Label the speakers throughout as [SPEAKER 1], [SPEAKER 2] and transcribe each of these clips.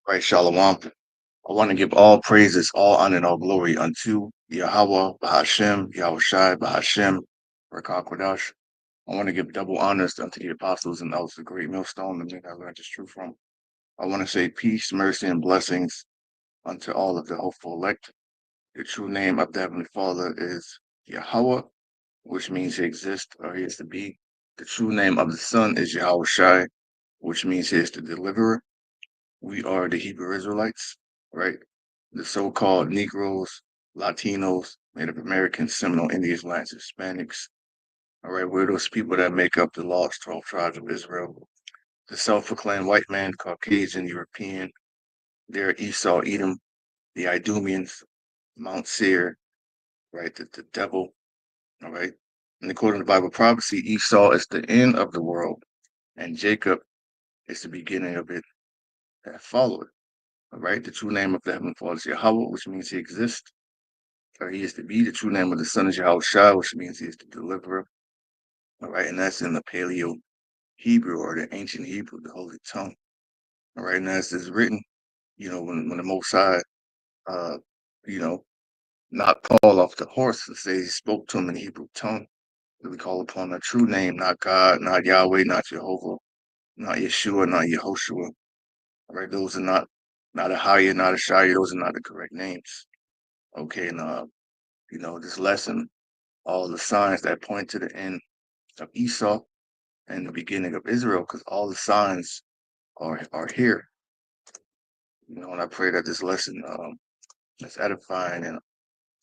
[SPEAKER 1] Right, Shalom. I want to give all praises, all honor, and all glory unto Yahweh, Bahashem, Yahweh Shai, Bahashem, Rakah Kodash. I want to give double honors unto the apostles and elders, the great millstone, the men I learned this truth from. I want to say peace, mercy, and blessings unto all of the hopeful elect. The true name of the Heavenly Father is Yahweh, which means he exists or he is to be. The true name of the Son is Yahweh Shai, which means he is the deliverer. We are the Hebrew Israelites, right? The so-called Negroes, Latinos, Native Americans, Seminole Indians, Latin Hispanics. All right, we're those people that make up the lost 12 tribes of Israel. The self-proclaimed white man, Caucasian, European, they're Esau, Edom, the Idumeans, Mount Seir, right? The devil, all right? And according to Bible prophecy, Esau is the end of the world, and Jacob is the beginning of it that followed. All right, the true name of the Heavenly Father is Yahweh, which means he exists, or he is to be. The true name of the Son is Yahweh Shai, which means he is the deliverer. All right, and that's in the Paleo Hebrew or the ancient Hebrew, the Holy Tongue. All right, and as is written, when the Most High, uh, you know, knocked Paul off the horse and say he spoke to him in Hebrew tongue, we call upon the true name, not God, not Yahweh, not Jehovah, not Yeshua, not Yehoshua. All right, those are not a Haya, not a Shia. Those are not the correct names. Okay, and this lesson, all the signs that point to the end of Esau and the beginning of Israel, because all the signs are here. And I pray that this lesson is edifying and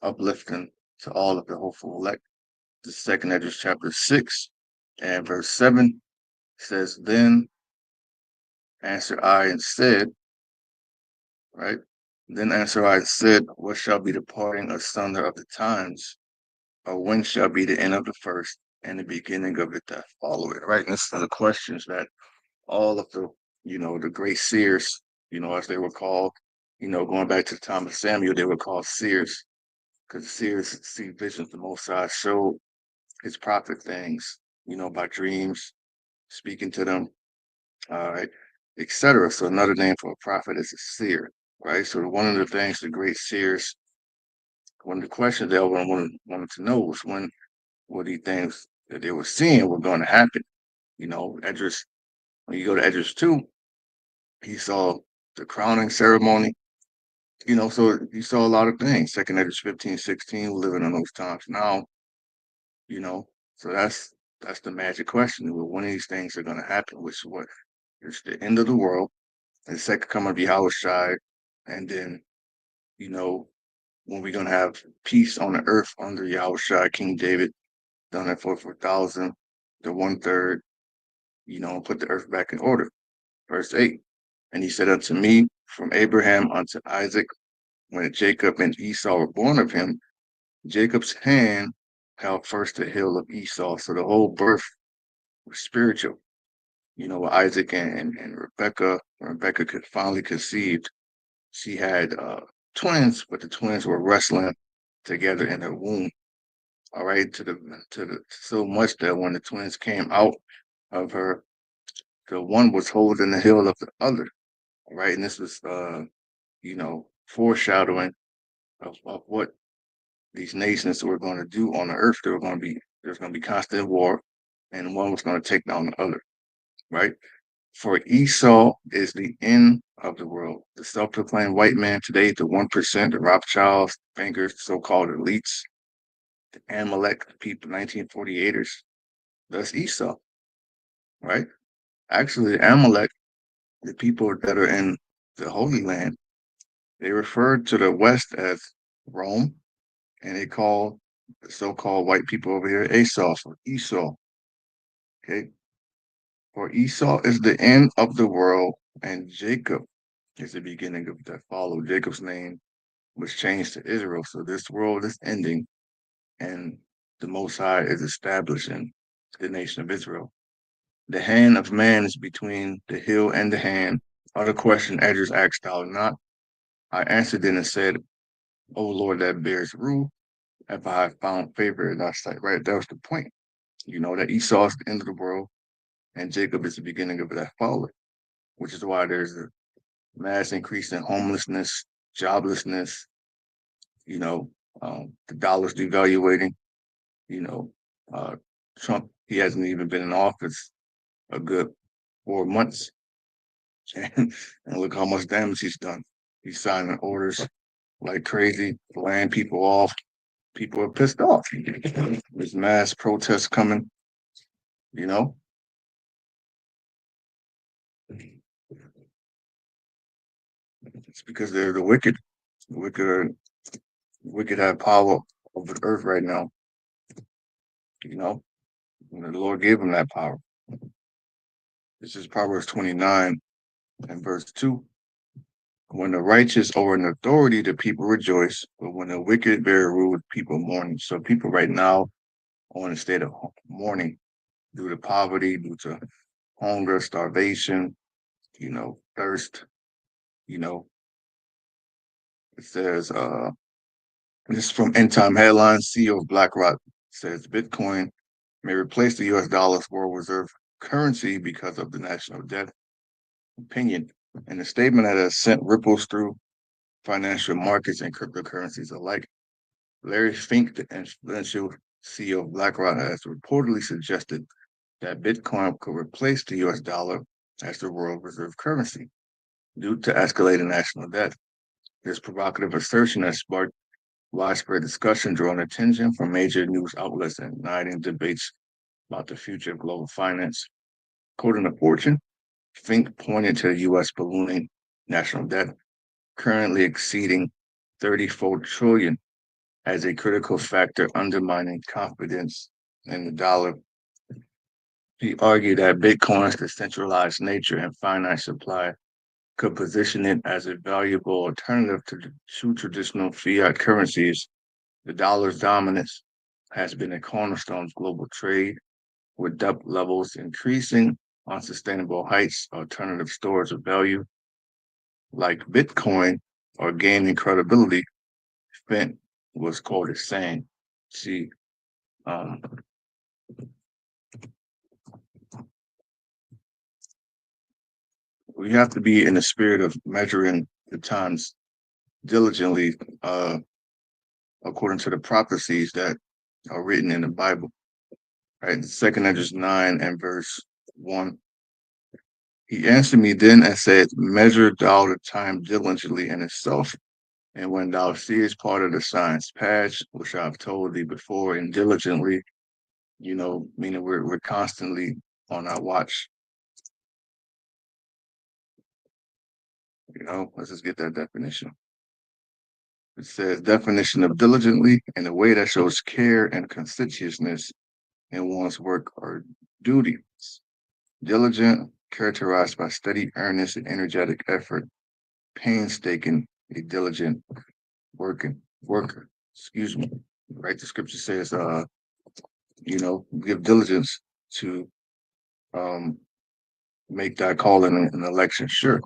[SPEAKER 1] uplifting to all of the hopeful elect. The second Esdras chapter 6 and verse 7 says, Then answered I and said, right? Then answered I and said, What shall be the parting asunder of the times? Or when shall be the end of the first and the beginning of it that follow it, right? And this are the questions that all of the great seers, as they were called, going back to the time of Samuel, they were called seers because the seers see visions. The Most High showed his prophet things, by dreams, speaking to them, all right, etc. So another name for a prophet is a seer, right? So one of the things the great seers, one of the questions they wanted to know was when what these things that they were seeing were going to happen. Esdras, when you go to Esdras 2, he saw the crowning ceremony, so you saw a lot of things. Second Esdras 15, 16, we're living in those times now, so that's the magic question. Well, when these things are going to happen, which is what? It's the end of the world, and the second coming of Yahweh Shai, and then, when we're going to have peace on the earth under Yahweh Shai, King David, done it for 4,000, the 1/3, and put the earth back in order. Verse 8, and he said unto me, from Abraham unto Isaac, when Jacob and Esau were born of him, Jacob's hand held first the heel of Esau. So the whole birth was spiritual. With Isaac and Rebecca, when Rebecca could finally conceived, she had twins, but the twins were wrestling together in her womb. All right, to the so much that when the twins came out of her, the one was holding the heel of the other. All right, and this was foreshadowing of what these nations were going to do on the earth. There's going to be constant war, and one was going to take down the other, right? For Esau is the end of the world. The self-proclaimed white man today, the 1%, the Rothschilds, bankers, so-called elites, the Amalek people, 1948ers. That's Esau, right? Actually, Amalek, the people that are in the Holy Land, they referred to the West as Rome, and they call the so-called white people over here Esau, or Esau. Okay, for Esau is the end of the world, and Jacob is the beginning of that follow. Jacob's name was changed to Israel. So this world is ending, and the Most High is establishing the nation of Israel. The hand of man is between the heel and the hand. Other question Esdras asked thou not. I answered then and said, O Lord that bears rule, if I have found favor in thy sight. Right, that was the point. That Esau is the end of the world, and Jacob is the beginning of that follow, which is why there's mass increase in homelessness, joblessness, the dollar's devaluating, you know, uh, Trump, he hasn't even been in office a good 4 months. And look how much damage he's done. He's signing orders like crazy, laying people off. People are pissed off. There's mass protests coming, you know. It's because they're the wicked. The wicked are wicked have power over the earth right now, you know. And the Lord gave them that power. This is Proverbs 29 and verse 2. When the righteous are in authority, the people rejoice, but when the wicked bear rule, people mourn. So people right now are in a state of mourning due to poverty, due to hunger, starvation, thirst. You know, it says, this is from End Time Headlines. CEO of BlackRock says Bitcoin may replace the US dollar's world reserve currency because of the national debt. Opinion. In a statement that has sent ripples through financial markets and cryptocurrencies alike, Larry Fink, the influential CEO of BlackRock, has reportedly suggested that Bitcoin could replace the US dollar as the world reserve currency due to escalating national debt. This provocative assertion has sparked widespread discussion, drawing attention from major news outlets and igniting debates about the future of global finance. Quoting a Fortune, Fink pointed to the U.S. ballooning national debt, currently exceeding 34 trillion, as a critical factor undermining confidence in the dollar. He argued that Bitcoin's decentralized nature and finite supply could position it as a valuable alternative to traditional fiat currencies. The dollar's dominance has been a cornerstone of global trade, with debt levels increasing unsustainable heights. Alternative stores of value like Bitcoin are gaining credibility. Fink was quoted saying, see, um, we have to be in the spirit of measuring the times diligently, according to the prophecies that are written in the Bible. Right, 2 Ezra 9 and verse 1. He answered me then and said, measure thou the time diligently in itself, and when thou seest part of the signs patch, which I have told thee before, and diligently, meaning we're constantly on our watch. Let's just get that definition. It says definition of diligently in a way that shows care and conscientiousness in one's work or duties. Diligent, characterized by steady, earnest, and energetic effort. Painstaking, a diligent worker. Excuse me. Right? The scripture says, give diligence to make thy calling an election sure.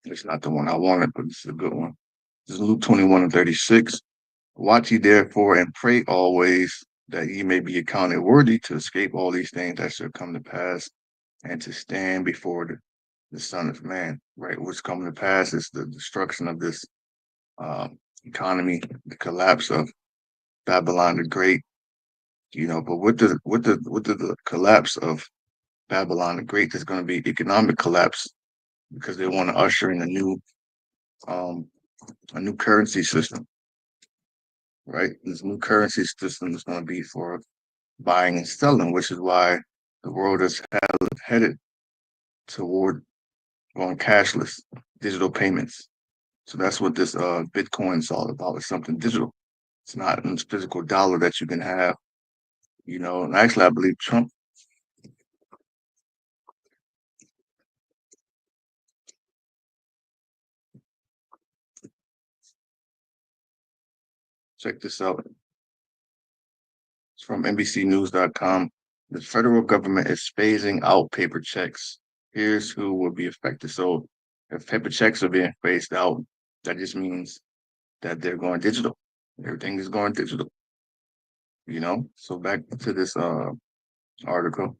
[SPEAKER 1] It's not the one I wanted, but it's a good one. This is Luke 21 and 36. Watch ye therefore and pray always that ye may be accounted worthy to escape all these things that shall come to pass and to stand before the Son of Man. Right, what's coming to pass is the destruction of this economy, the collapse of Babylon the Great. But with the collapse of Babylon the Great, there's going to be economic collapse because they want to usher in a new currency system. Right, this new currency system is going to be for buying and selling, which is why the world is headed toward going cashless, digital payments. So that's what this Bitcoin is all about. It's something digital. It's not a physical dollar that you can have. And actually, I believe Trump. Check this out. It's from NBCnews.com. The federal government is phasing out paper checks. Here's who will be affected. So if paper checks are being phased out, that just means that they're going digital. Everything is going digital, So back to this article.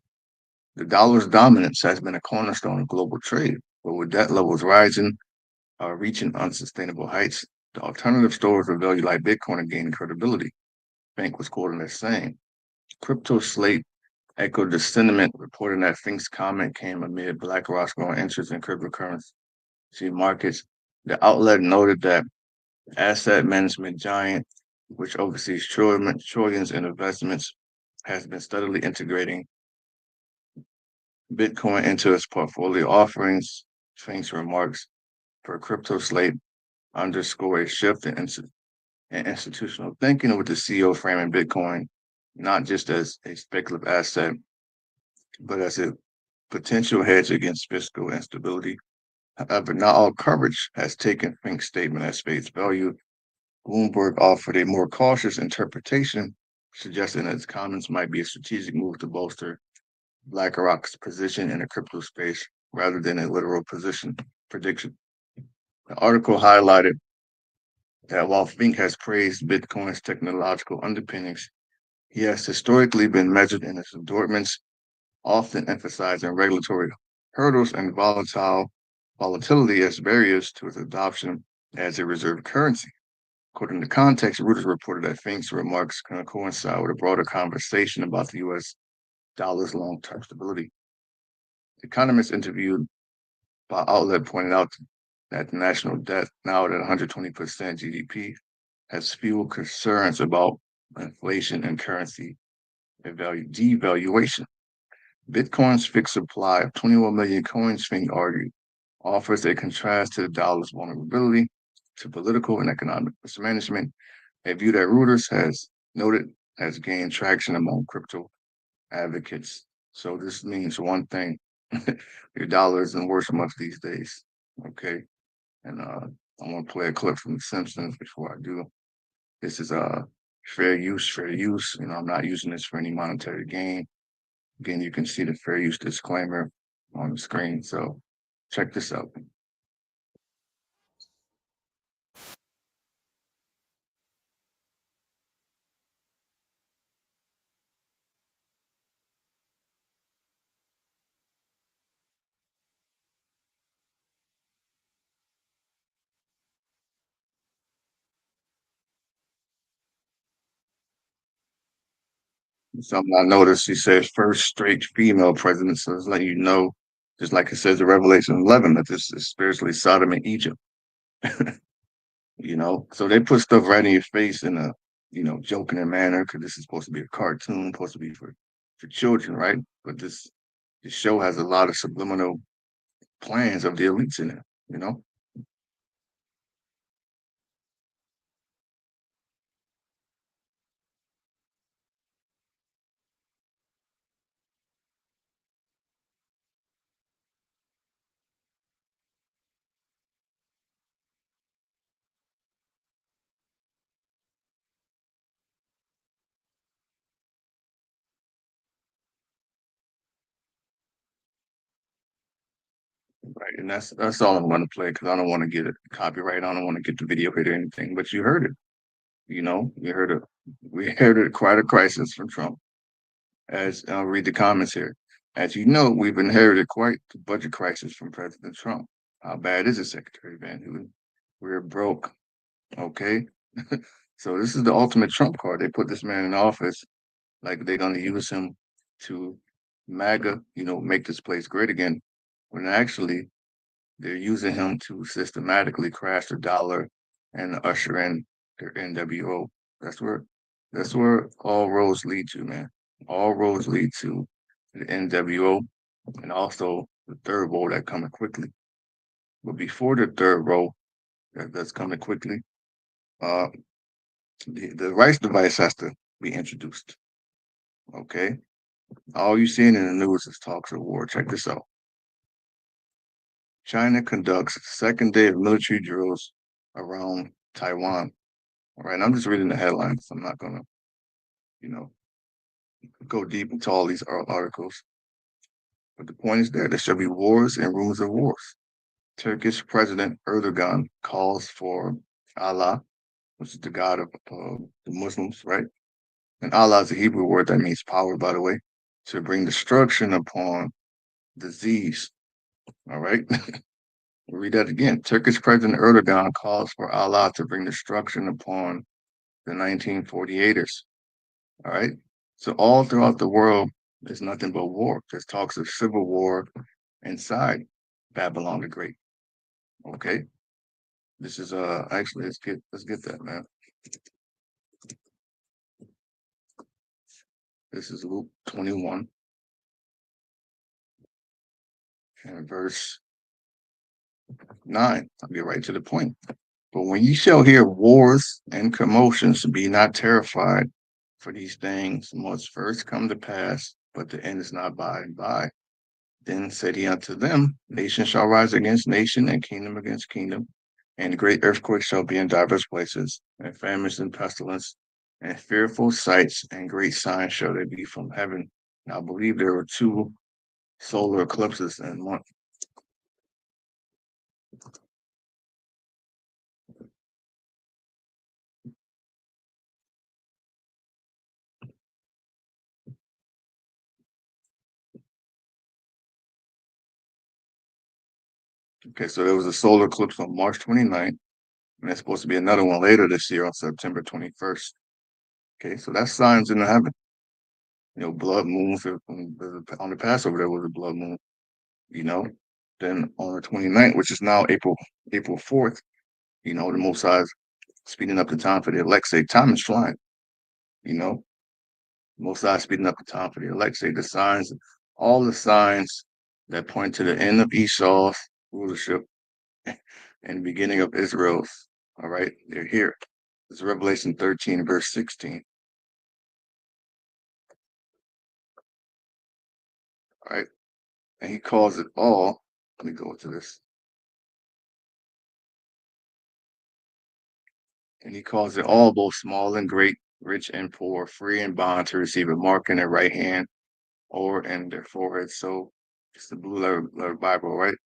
[SPEAKER 1] The dollar's dominance has been a cornerstone of global trade, but with debt levels rising, reaching unsustainable heights, the alternative stores of value like Bitcoin are gaining credibility. Bank was quoted as saying. Crypto Slate echoed the sentiment, reporting that Fink's comment came amid BlackRock's growing interest in cryptocurrency markets. The outlet noted that asset management giant, which oversees trillions in investments, has been steadily integrating Bitcoin into its portfolio offerings. Fink's remarks for Crypto Slate underscore a shift in institutional thinking, with the CEO framing Bitcoin not just as a speculative asset, but as a potential hedge against fiscal instability. However, not all coverage has taken Fink's statement at face value. Bloomberg offered a more cautious interpretation, suggesting that his comments might be a strategic move to bolster BlackRock's position in the crypto space rather than a literal prediction. The article highlighted that while Fink has praised Bitcoin's technological underpinnings, he has historically been measured in his endorsements, often emphasizing regulatory hurdles and volatility as barriers to its adoption as a reserve currency. According to context, Reuters reported that Fink's remarks can coincide with a broader conversation about the U.S. dollar's long-term stability. Economists interviewed by outlet pointed out that the national debt, now at 120% GDP, has fueled concerns about inflation and currency devaluation. Bitcoin's fixed supply of 21 million coins, Fink argued, offers a contrast to the dollar's vulnerability to political and economic mismanagement, a view that Reuters has noted has gained traction among crypto advocates. So this means one thing: your dollar isn't worth much these days. Okay, and I want to play a clip from The Simpsons before I do. This is fair use, fair use. I'm not using this for any monetary gain. Again, you can see the fair use disclaimer on the screen. So check this out. Something I noticed, he says first straight female president. So it's letting you know, just like it says in Revelation 11, that this is spiritually Sodom and Egypt. So they put stuff right in your face in a, joking manner, because this is supposed to be a cartoon, supposed to be for children, right? But this show has a lot of subliminal plans of the elites in it, you know? Right. And that's all I'm gonna play, because I don't want to get it copyright. I don't want to get the video hit or anything. But you heard it, you heard it. We heard it, quite a crisis from Trump. As I'll read the comments here. As you know, we've inherited quite the budget crisis from President Trump. How bad is it, Secretary Van Houten? We're broke. Okay. So this is the ultimate Trump card. They put this man in office like they're gonna use him to MAGA, make this place great again. When actually they're using him to systematically crash the dollar and usher in their NWO. That's where all roads lead to, man. All roads lead to the NWO, and also the third row that coming quickly. But before the third row that's coming quickly, uh, the rice device has to be introduced. Okay, all you seeing in the news is talks of war. Check this out. China conducts second day of military drills around Taiwan. All right, I'm just reading the headlines. I'm not gonna, you know, go deep into all these articles. But the point is there shall be wars and rumors of wars. Turkish President Erdogan calls for Allah which is the God of the Muslims, right? And Allah is a Hebrew word that means power, by the way, to bring destruction upon disease. All right. We'll read that again. Turkish President Erdogan calls for Allah to bring destruction upon the 1948ers. All right. So all throughout the world, there's nothing but war. There's talks of civil war inside Babylon the Great. Okay. This is actually let's get that, man. This is Luke 21 and verse 9. I'll get right to the point. But when ye shall hear wars and commotions, be not terrified, for these things must first come to pass, but the end is not by and by. Then said he unto them, Nation shall rise against nation, and kingdom against kingdom, and great earthquakes shall be in divers places, and famines and pestilence, and fearful sights and great signs shall there be from heaven. Now I believe there were 2 solar eclipses in one. Okay, so there was a solar eclipse on March 29th, and there's supposed to be another one later this year on September 21st. Okay, so that's signs in the heaven. Blood moons. On the Passover, there was a blood moon. Then on the 29th, which is now April 4th, the Most High is speeding up the time for the elect. Say, time is flying. Most High speeding up the time for the elect. Say, the signs, all the signs that point to the end of Esau's rulership and the beginning of Israel's. All right, they're here. It's Revelation 13, verse 16. All right, and he calls it all. Let me go to this. And he calls it all, both small and great, rich and poor, free and bond, to receive a mark in their right hand or in their forehead. So it's the blue letter Bible, right?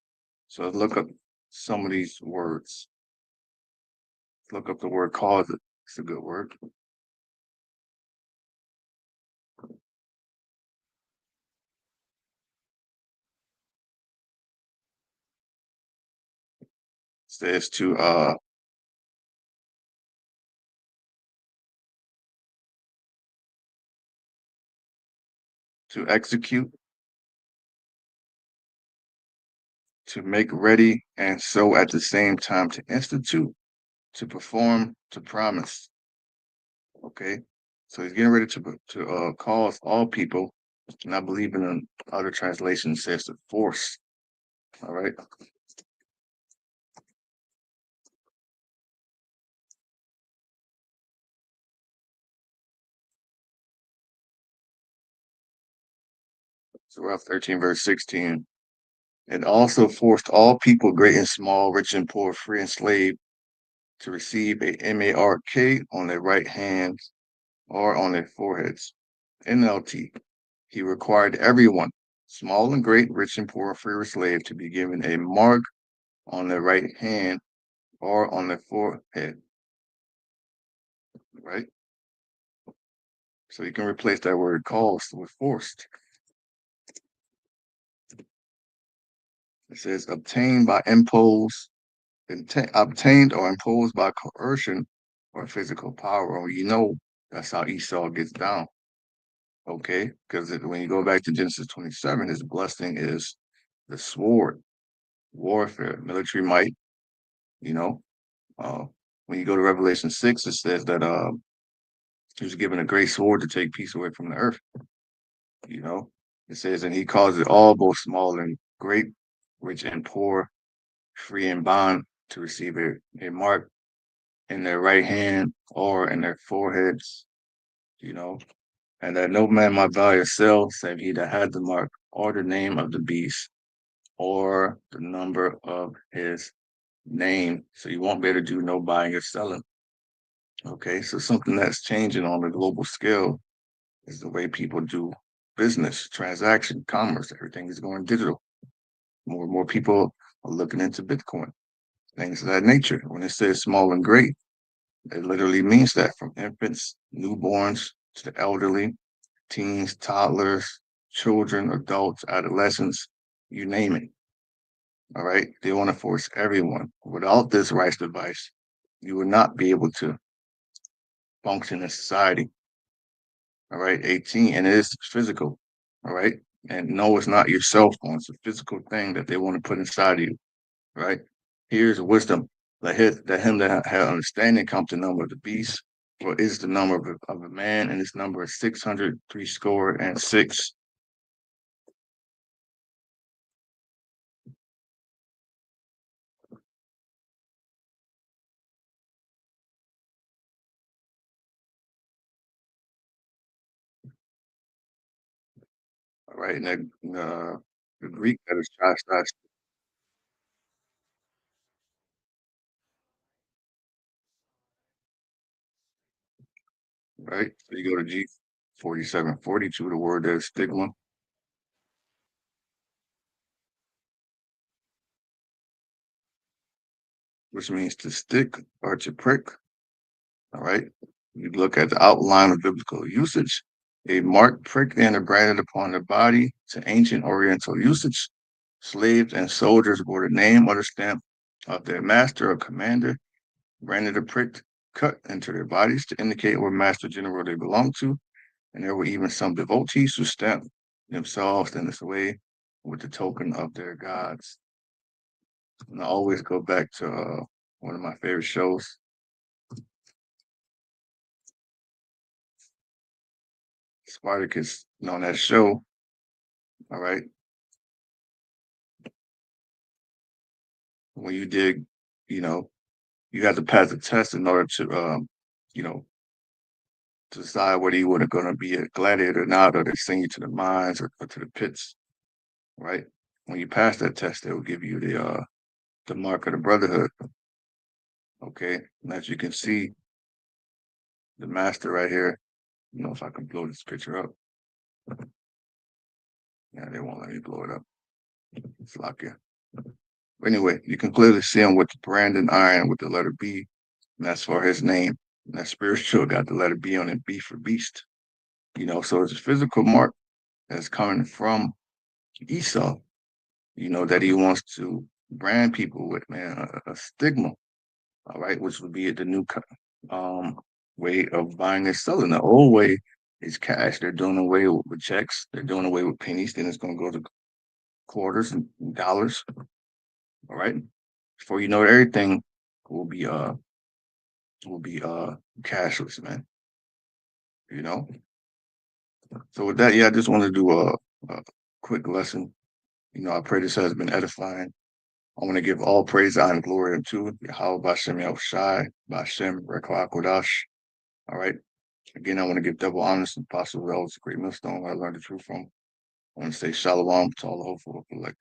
[SPEAKER 1] So let's look up some of these words. Look up the word cause it. It's a good word. It says to execute, to make ready, and so at the same time to institute, to perform, to promise. Okay, so he's getting ready to cause all people, and I believe in other translations says to force. All right. So we're 13, verse 16. And also forced all people, great and small, rich and poor, free and slave, to receive a mark on their right hands or on their foreheads. NLT. He required everyone, small and great, rich and poor, free or slave, to be given a mark on their right hand or on their forehead. Right? So you can replace that word caused with forced. It says obtained by impose, obtained or imposed by coercion or physical power. Or that's how Esau gets down. Okay, because when you go back to Genesis 27, his blessing is the sword, warfare, military might. You know, when you go to Revelation 6, it says that he was given a great sword to take peace away from the earth. It says, and he caused it all, both small and great, rich and poor, free and bond, to receive a mark in their right hand or in their foreheads, and that no man might buy or sell, save he that had the mark, or the name of the beast, or the number of his name. So you won't be able to do no buying or selling. Okay, so something that's changing on a global scale is the way people do business, transaction, commerce. Everything is going digital. More and more people are looking into Bitcoin, things of that nature. When it says small and great, It literally means that from infants, newborns to the elderly, teens, toddlers, children, adults, adolescents, you name it. All right. They want to force everyone. Without this rights device, you would not be able to function in society. All right. 18, and it is physical. All right. And no, it's not your cell phone. It's a physical thing that they want to put inside of you. Right. Here's wisdom. Let him that have understanding come to number of the beast, for is the number of a man, and his number is 603 score and six. All right. And the Greek that is chastised, right? So you go to G 4742, the word is stigma, which means to stick or to prick. All right. You look at the outline of biblical usage. A mark pricked and or branded upon the body to ancient Oriental usage. Slaves and soldiers bore the name or the stamp of their master or commander, branded or pricked, cut into their bodies to indicate what master general they belonged to. And there were even some devotees who stamped themselves in this way with the token of their gods. And I always go back to one of my favorite shows, Spartacus. On that show, all right, when you did, you know, you had to pass the test in order to, you know, to decide whether you were going to be a gladiator or not, or they send you to the mines or to the pits, right? When you pass that test, they will give you the mark of the brotherhood. Okay, and as you can see, the master right here. If I can blow this picture up. Yeah, they won't let me blow it up. It's locked in. But anyway, you can clearly see him with the branding iron with the letter B, and that's for his name. And that spiritual got the letter B on it, B for beast. So it's a physical mark that's coming from Esau, that he wants to brand people with, man, a stigma, all right, which would be the new way of buying and selling. The old way is cash. They're doing away with checks. They're doing away with pennies. Then it's going to go to quarters and dollars. All right. Before you know it, everything will be cashless, man. You know. So with that, yeah, I just want to do a quick lesson. I pray this has been edifying. I want to give all praise, honor, and glory unto Yahweh Bashem Yahushai, Bashem Rekha Kodash. All right. Again, I want to give double honors to Apostle Wells, a great millstone where I learned the truth from. I want to say shalom to all the hopeful elect.